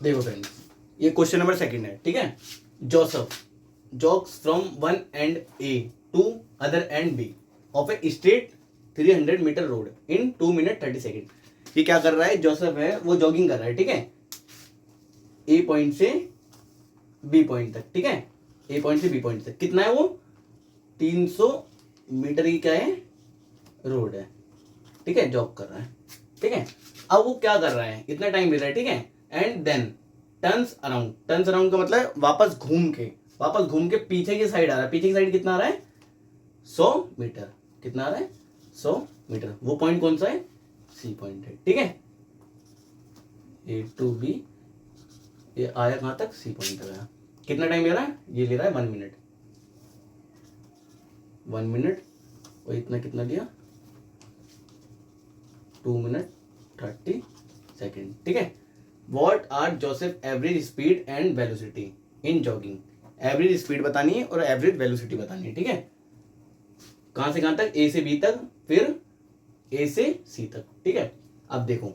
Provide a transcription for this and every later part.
देखो फ्रेंड्स, ये question number second है, ठीक है। Joseph jogs from one end A to other end B of a straight 300 meter road in 2 minute 30 second. ये क्या कर रहा है, जोसेफ है वो जॉगिंग कर रहा है, ठीक है, ए पॉइंट से बी पॉइंट तक, ठीक है, ए पॉइंट से बी पॉइंट तक। कितना है वो, 300 मीटर की क्या है, रोड है, ठीक है, जॉग कर रहा है, ठीक है। अब वो क्या कर रहा है, इतना टाइम ले रहा है, ठीक है, and then turns around. Turns around का मतलब वापस घूम के पीछे की साइड आ रहा है। पीछे की साइड कितना आ रहा है, 100 मीटर। कितना आ रहा है, 100 मीटर। वो पॉइंट कौन सा है, सी पॉइंट है, ठीक है। ए टू बी, ये आया कहां तक, सी पॉइंट तक आया। कितना टाइम ले रहा है, ये ले रहा है 1 मिनट। 1 मिनट और इतना कितना लिया, 2 मिनट 30 सेकेंड, ठीक है। What are Joseph average speed and velocity in jogging. Average speed बतानी है और एवरेज वेलोसिटी बतानी है, ठीक है। कहां से कहां तक, ए से बी तक, फिर ए से सी तक, ठीक है। अब देखो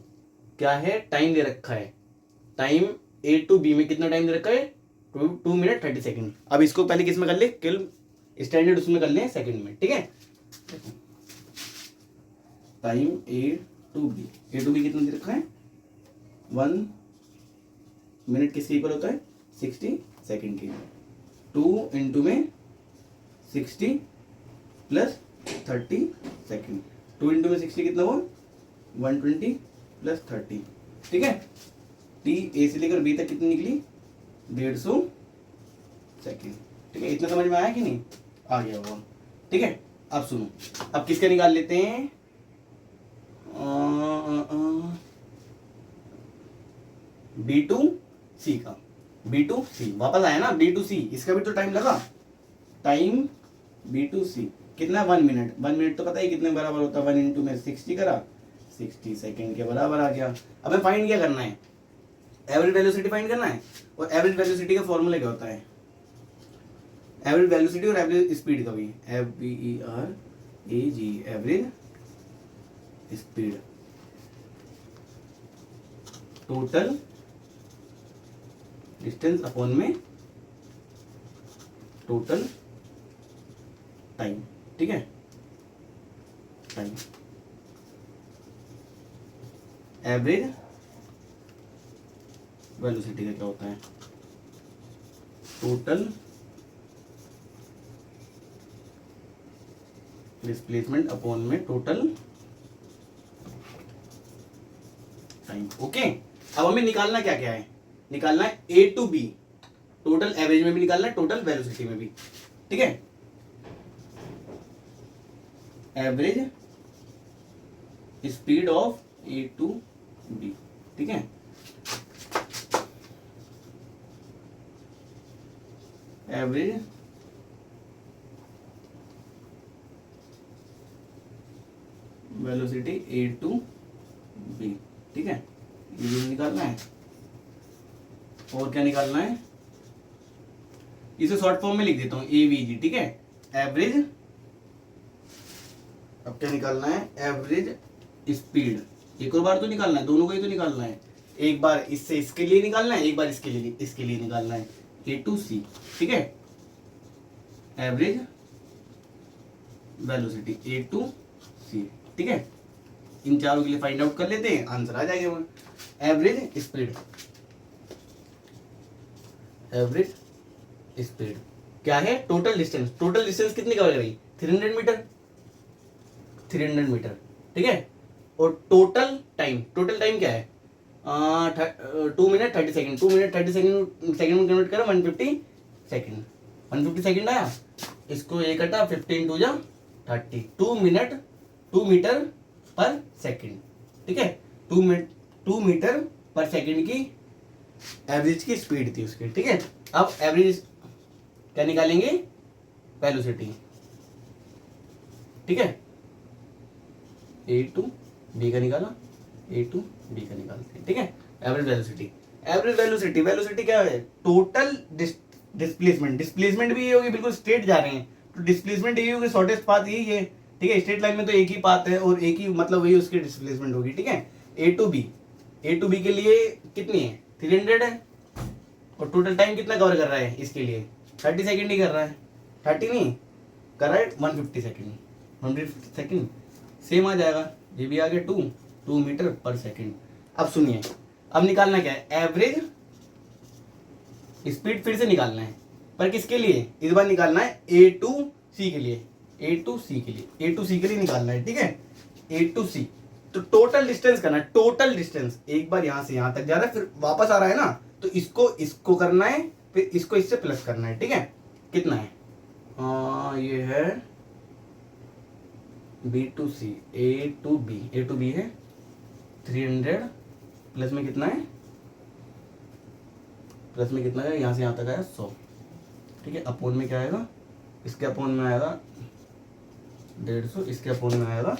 क्या है, टाइम दे रखा है, टाइम ए टू बी में कितना टाइम दे रखा है, 2 मिनट 30 सेकेंड। अब इसको पहले किस में कर ले, किल स्टैंडर्ड उसमें कर ले सेकेंड में, ठीक है। टाइम ए टू बी कितना दे रखा है, 1 मिनट किसके इक्वल होता है, 60 सेकेंड की। 2 इंटू में 60 प्लस 30 सेकेंड। 2 इंटू में 60 कितना हुआ, 120 प्लस 30, ठीक है। टी ए से लेकर बी तक कितनी निकली, 150 सेकेंड, ठीक है। इतना समझ में आया कि नहीं, आ गया होगा, ठीक है। अब सुनो, अब किसका निकाल लेते हैं, बी टू सी का। बी टू सी वापस आया ना, बी टू सी, इसका भी तो टाइम लगा। टाइम बी टू सी कितना, 1 मिनट। 1 मिनट तो पता है कितने बराबर होता है, 1 इंटू में 60 करा, 60 सेकेंड के बराबर आ गया। अब हमें फाइंड क्या करना है, एवरेज वेलोसिटी फाइंड करना है। और एवरेज वेलोसिटी का फॉर्मूला क्या होता है, एवरेज वेलोसिटी और एवरेज स्पीड का भी, FVERAG, average speed, total distance upon में टोटल टाइम, ठीक है। टाइम एवरेज वेलोसिटी का क्या होता है, टोटल डिस्प्लेसमेंट अपॉन में टोटल टाइम, ओके। अब हमें निकालना क्या क्या है, निकालना है ए टू बी, टोटल एवरेज में भी निकालना है, टोटल वेलोसिटी में भी, ठीक है। Average speed of A to B, ठीक है। Average velocity A to B, ठीक है, ये भी निकालना है। और क्या निकालना है, इसे शॉर्ट फॉर्म में लिख देता हूं, AVG, ठीक है, एवरेज। अब क्या निकालना है, एवरेज स्पीड। एक और बार तो निकालना है, दोनों को ही तो निकालना है। एक बार इससे इसके लिए निकालना है, एक बार इसके लिए निकालना है, ए टू सी, ठीक है। एवरेज वेलोसिटी ए टू सी, ठीक है। इन चारों के लिए फाइंड आउट कर लेते हैं, आंसर आ जाएगा। एवरेज स्पीड, एवरेज स्पीड क्या है, टोटल डिस्टेंस। टोटल डिस्टेंस कितनी का होगा भाई, 300 मीटर, 300 मीटर, ठीक है। और टोटल टाइम क्या है, 2 मिनट 30 सेकेंड। 2 मिनट 30 सेकेंड में कन्वर्ट करा 150 सेकेंड, 150 सेकेंड आया। इसको ये कटा 15 टू 30, 2 मीटर पर सेकेंड, ठीक है। 2 मीटर पर सेकेंड की एवरेज की स्पीड थी उसकी, ठीक है। अब एवरेज क्या निकालेंगे, वेलोसिटी, ठीक है। ए टू बी का निकाला, ए टू बी का निकालते हैं, ठीक है। एवरेज वेलोसिटी क्या है, टोटल डिस्प्लेसमेंट भी ये होगी, बिल्कुल स्ट्रेट जा रहे हैं तो डिस्प्लेसमेंट यही होगी, शॉर्टेस्ट पाथ यही है, ठीक है। स्ट्रेट लाइन में तो एक ही पाथ है और एक ही मतलब वही उसकी डिस्प्लेसमेंट होगी, ठीक है। ए टू बी के लिए कितनी है, 300 है, और टोटल टाइम कितना कवर कर रहा है इसके लिए, 30 सेकेंड ही कर रहा है, 30 नहीं कर रहा है, 150 सेकेंड, 150 सेकेंड सेम आ जाएगा, ये भी आ गया 2 मीटर पर सेकेंड। अब सुनिए, अब निकालना क्या है, एवरेज स्पीड फिर से निकालना है, पर किसके लिए, इस बार निकालना है ए टू सी के लिए, ए टू सी के लिए निकालना है, ठीक है, ए टू सी। तो टोटल डिस्टेंस करना है, टोटल डिस्टेंस, एक बार यहां से यहां तक जा रहा है फिर वापस आ रहा है ना, तो इसको करना है, फिर इसको इससे प्लस करना है, ठीक है। कितना है, ये है B to C, A to B है 300, प्लस में कितना है, यहाँ से यहाँ तक आया 100, ठीक है। अपोन में क्या आएगा, इसके अपोन में आएगा 150, इसके अपोन में आएगा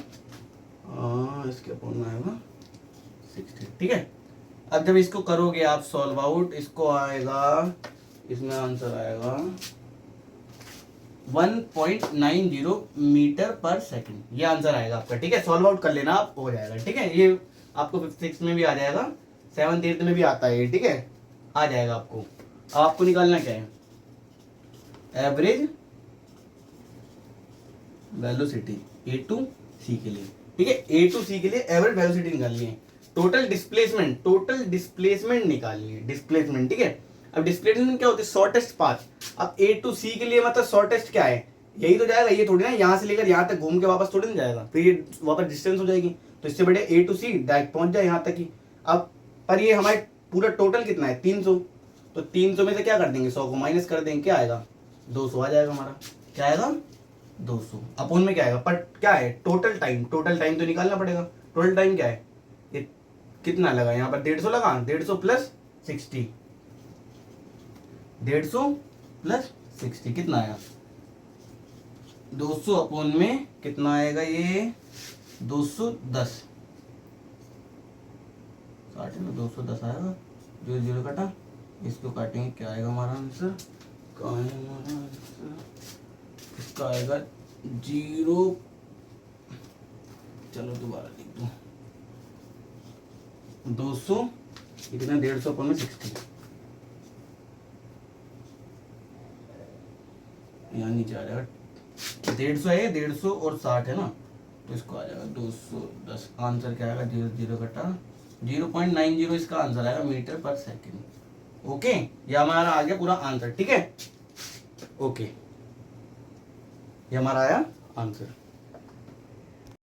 60, ठीक है। अब जब इसको करोगे आप सॉल्व आउट, इसको आएगा, इसमें आंसर आएगा 1.90 मीटर पर सेकंड, ये आंसर आएगा आपका, ठीक है। सॉल्व आउट कर लेना आप, हो जाएगा, ठीक है। ये आपको 5th 6th में भी आ जाएगा, 7th 8th में भी आता है ये, ठीक है, आ जाएगा आपको। अब आपको निकालना क्या है, एवरेज वेलोसिटी ए टू सी के लिए, ठीक है, ए टू सी के लिए एवरेज वेलोसिटी निकालनी है। टोटल डिस्प्लेसमेंट निकालनी है, डिस्प्लेसमेंट, ठीक है। अब डिस्प्लेसमेंट क्या होती है, शॉर्टेस्ट पाथ। अब ए टू सी के लिए मतलब शॉर्टेस्ट क्या है, यही तो जाएगा, ये थोड़ी ना यहाँ से लेकर यहाँ तक घूम के वापस थोड़ी ना जाएगा, फिर ये वापस डिस्टेंस हो जाएगी, तो इससे बढ़िया ए टू सी डायरेक्ट पहुंच जाए यहाँ तक ही। अब पर ये हमारे पूरा टोटल कितना है 300, तो 300 में से क्या कर देंगे, 100 को माइनस कर देंगे, क्या आएगा 200 आ जाएगा हमारा, क्या आएगा 200। अपोन में क्या आएगा, पर क्या है टोटल टाइम तो निकालना पड़ेगा। टोटल टाइम क्या है, ये कितना लगा यहाँ पर 150 लगा, 150 प्लस 60, 150 प्लस 60 कितना आया 200, अपोन में कितना आएगा ये 210, 60 में 210 आएगा, 0 0 काटा, इसको काटेंगे, क्या आएगा हमारा आंसर, कहाँ है हमारा आंसर, इसका आएगा 0, चलो दोबारा लिख दो, 200 कितना 150 अपन में 60, यहाँ नीचे आ जाएगा 150 है, 150 और 60 है ना, तो इसको आ जाएगा 210, आंसर क्या आएगा 0 0 कटा 0.90, इसका आंसर आएगा मीटर पर सेकंड। ओके, ये हमारा आ गया पूरा आंसर, ठीक है। ओके, ये हमारा आया आंसर।